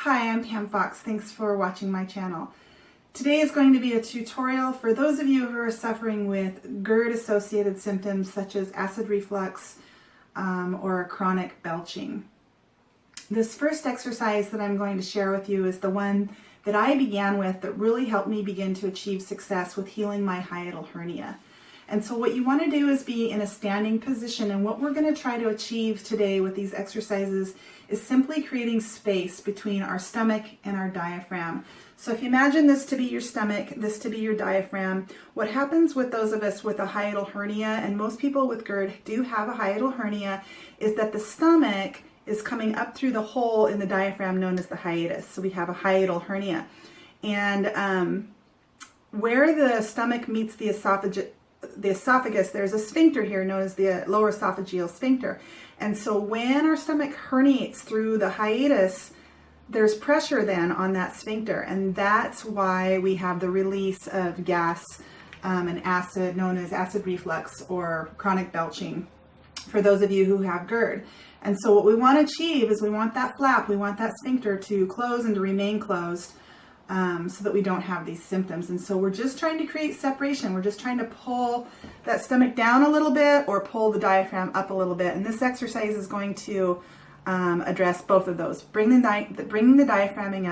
Hi, I'm Pam Fox. Thanks for watching my channel. Today is going to be a tutorial for those of you who are suffering with GERD-associated symptoms such as acid reflux or chronic belching. This first exercise that I'm going to share with you is the one that I began with that really helped me begin to achieve success with healing my hiatal hernia. And so what you want to do is be in a standing position, and what we're going to try to achieve today with these exercises is simply creating space between our stomach and our diaphragm. So if you imagine this to be your stomach, this to be your diaphragm, what happens with those of us with a hiatal hernia, and most people with GERD do have a hiatal hernia, is that the stomach is coming up through the hole in the diaphragm known as the hiatus. So we have a hiatal hernia. And where the stomach meets the esophagus, there's a sphincter here known as the lower esophageal sphincter. And so when our stomach herniates through the hiatus, there's pressure then on that sphincter, and that's why we have the release of gas and acid known as acid reflux or chronic belching for those of you who have GERD. And so what we want to achieve is we want that flap, we want that sphincter to close and to remain closed so that we don't have these symptoms. And so we're just trying to create separation. We're just trying to pull that stomach down a little bit or pull the diaphragm up a little bit. And this exercise is going to address both of those, bringing the diaphragm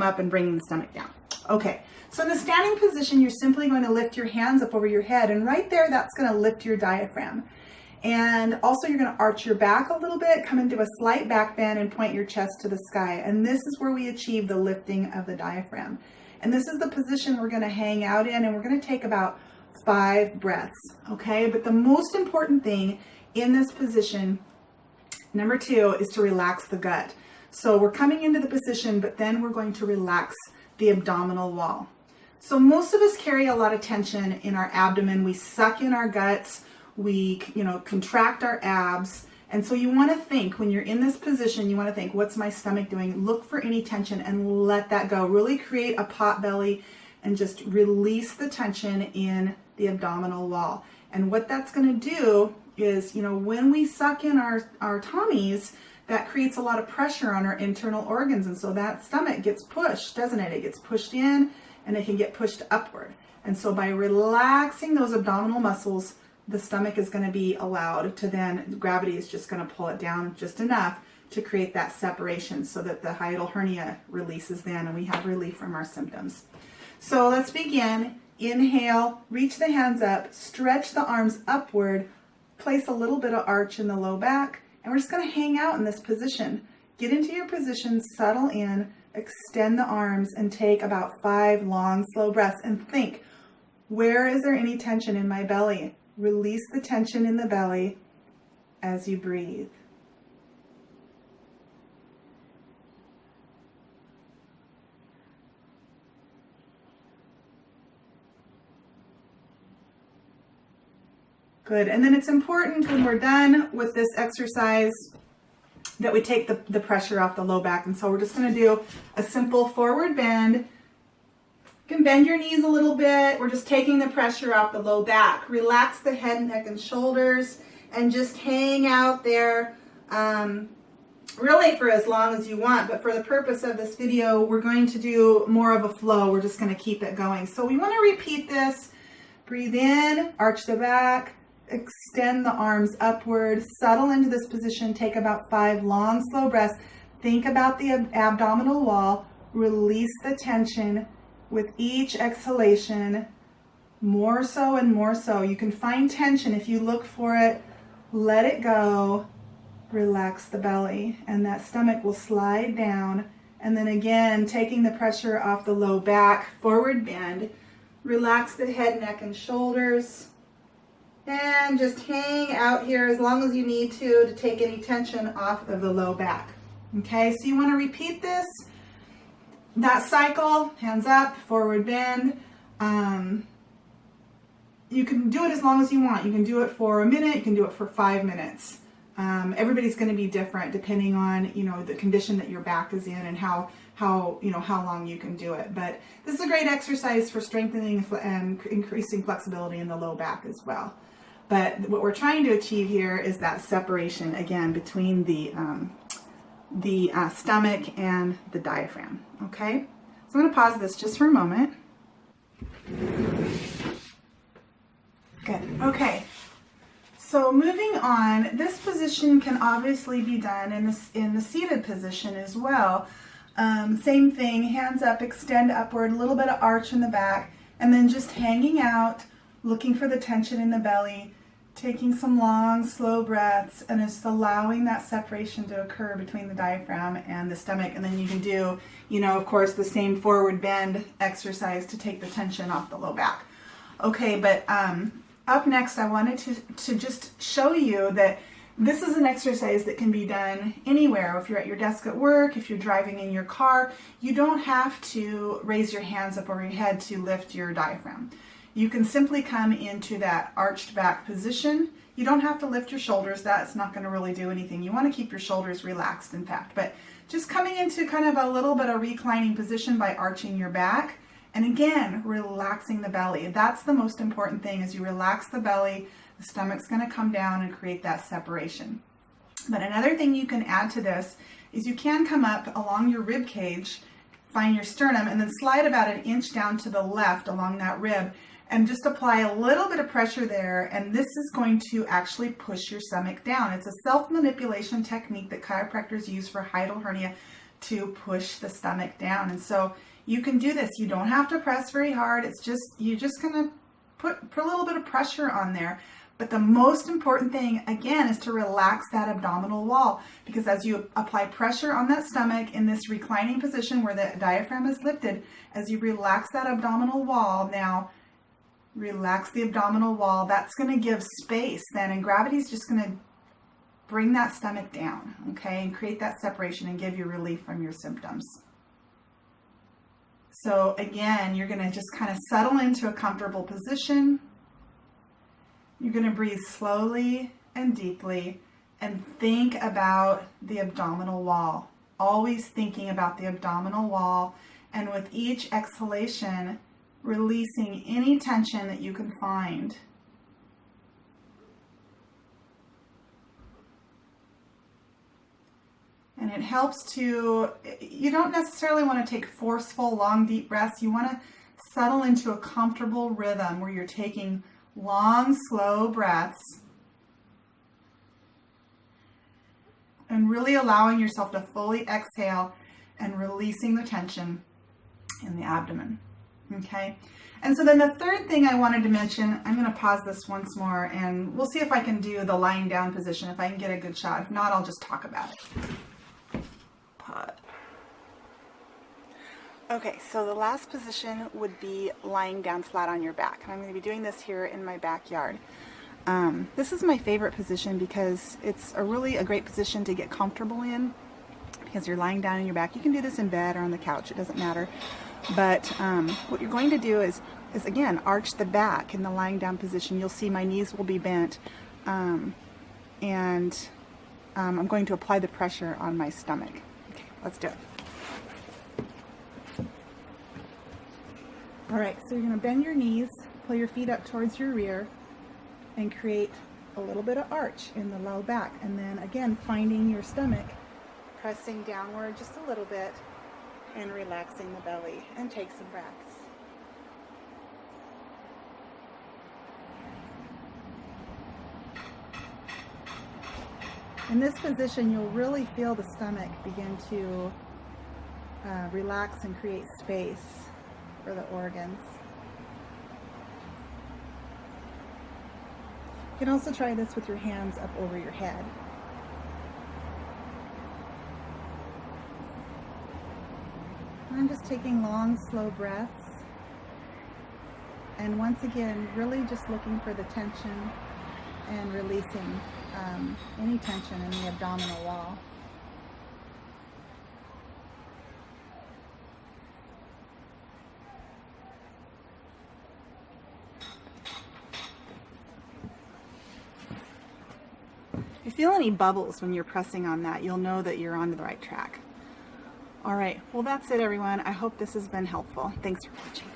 up and bringing the stomach down. Okay, so in the standing position, you're simply going to lift your hands up over your head, and right there, that's going to lift your diaphragm. And also you're going to arch your back a little bit, come into a slight back bend, and point your chest to the sky. And this is where we achieve the lifting of the diaphragm. And this is the position we're going to hang out in, and we're going to take about 5 breaths, okay? But the most important thing in this position, number 2, is to relax the gut. So we're coming into the position, but then we're going to relax the abdominal wall. So most of us carry a lot of tension in our abdomen. We suck in our guts. We, contract our abs. And so you want to think, when you're in this position, you want to think, what's my stomach doing? Look for any tension and let that go. Really create a pot belly and just release the tension in the abdominal wall. And what that's going to do is, when we suck in our tummies, that creates a lot of pressure on our internal organs. And so that stomach gets pushed, doesn't it? It gets pushed in and it can get pushed upward. And so by relaxing those abdominal muscles, the stomach is going to be allowed to then, gravity is just going to pull it down just enough to create that separation so that the hiatal hernia releases then and we have relief from our symptoms. So let's begin. Inhale, reach the hands up, stretch the arms upward, place a little bit of arch in the low back, and we're just going to hang out in this position. Get into your position, settle in, extend the arms, and take about 5 long, slow breaths and think, where is there any tension in my belly? Release the tension in the belly as you breathe. Good. And then it's important when we're done with this exercise that we take the pressure off the low back. And so we're just going to do a simple forward bend. You can bend your knees a little bit. We're just taking the pressure off the low back. Relax the head, neck, and shoulders, and just hang out there really for as long as you want. But for the purpose of this video, we're going to do more of a flow. We're just going to keep it going. So we want to repeat this. Breathe in, arch the back, extend the arms upward, settle into this position. Take about 5 long, slow breaths. Think about the abdominal wall. Release the tension. With each exhalation, more so and more so. You can find tension if you look for it. Let it go. Relax the belly, and that stomach will slide down. And then again, taking the pressure off the low back, forward bend. Relax the head, neck, and shoulders. And just hang out here as long as you need to take any tension off of the low back. Okay, so you want to repeat this. That cycle, hands up, forward bend. You can do it as long as you want. You can do it for a minute, you can do it for 5 minutes. Everybody's going to be different depending on, the condition that your back is in and how long you can do it. But this is a great exercise for strengthening and increasing flexibility in the low back as well. But what we're trying to achieve here is that separation, again, between the the stomach and the diaphragm. Okay, so I'm going to pause this just for a moment. Good. Okay. So moving on, this position can obviously be done in the seated position as well. Same thing, hands up, extend upward, a little bit of arch in the back, and then just hanging out, looking for the tension in the belly, taking some long, slow breaths, and just allowing that separation to occur between the diaphragm and the stomach. And then you can do, of course, the same forward bend exercise to take the tension off the low back. Okay, but up next, I wanted to just show you that this is an exercise that can be done anywhere. If you're at your desk at work, if you're driving in your car, you don't have to raise your hands up over your head to lift your diaphragm. You can simply come into that arched back position. You don't have to lift your shoulders. That's not going to really do anything. You want to keep your shoulders relaxed, in fact. But just coming into kind of a little bit of reclining position by arching your back. And again, relaxing the belly. That's the most important thing. As you relax the belly, the stomach's going to come down and create that separation. But another thing you can add to this is you can come up along your rib cage, find your sternum, and then slide about an inch down to the left along that rib and just apply a little bit of pressure there. And this is going to actually push your stomach down. It's a self-manipulation technique that chiropractors use for hiatal hernia to push the stomach down. And so you can do this. You don't have to press very hard. It's just, you're just going to put a little bit of pressure on there. But the most important thing, again, is to relax that abdominal wall, because as you apply pressure on that stomach in this reclining position where the diaphragm is lifted, as you relax that abdominal wall, now relax the abdominal wall, that's going to give space then, and gravity is just going to bring that stomach down, okay, and create that separation and give you relief from your symptoms. So again, you're going to just kind of settle into a comfortable position. You're going to breathe slowly and deeply and think about the abdominal wall. Always thinking about the abdominal wall, and with each exhalation, releasing any tension that you can find. And it helps to, you don't necessarily want to take forceful, long, deep breaths. You want to settle into a comfortable rhythm where you're taking long, slow breaths and really allowing yourself to fully exhale and releasing the tension in the abdomen. Okay? And so then the third thing I wanted to mention, I'm going to pause this once more and we'll see if I can do the lying down position, if I can get a good shot. If not, I'll just talk about it. Okay, so the last position would be lying down flat on your back. And I'm going to be doing this here in my backyard. This is my favorite position because it's a great position to get comfortable in, because you're lying down on your back. You can do this in bed or on the couch, it doesn't matter. But what you're going to do is again, arch the back in the lying down position. You'll see my knees will be bent, and I'm going to apply the pressure on my stomach. Okay, let's do it. All right, so you're going to bend your knees, pull your feet up towards your rear, and create a little bit of arch in the low back. And then again, finding your stomach, pressing downward just a little bit, and relaxing the belly, and take some breaths. In this position, you'll really feel the stomach begin to relax and create space for the organs. You can also try this with your hands up over your head. I'm just taking long, slow breaths. And once again, really just looking for the tension and releasing any tension in the abdominal wall. If you feel any bubbles when you're pressing on that, you'll know that you're on the right track. All right, well, that's it, everyone. I hope this has been helpful. Thanks for watching.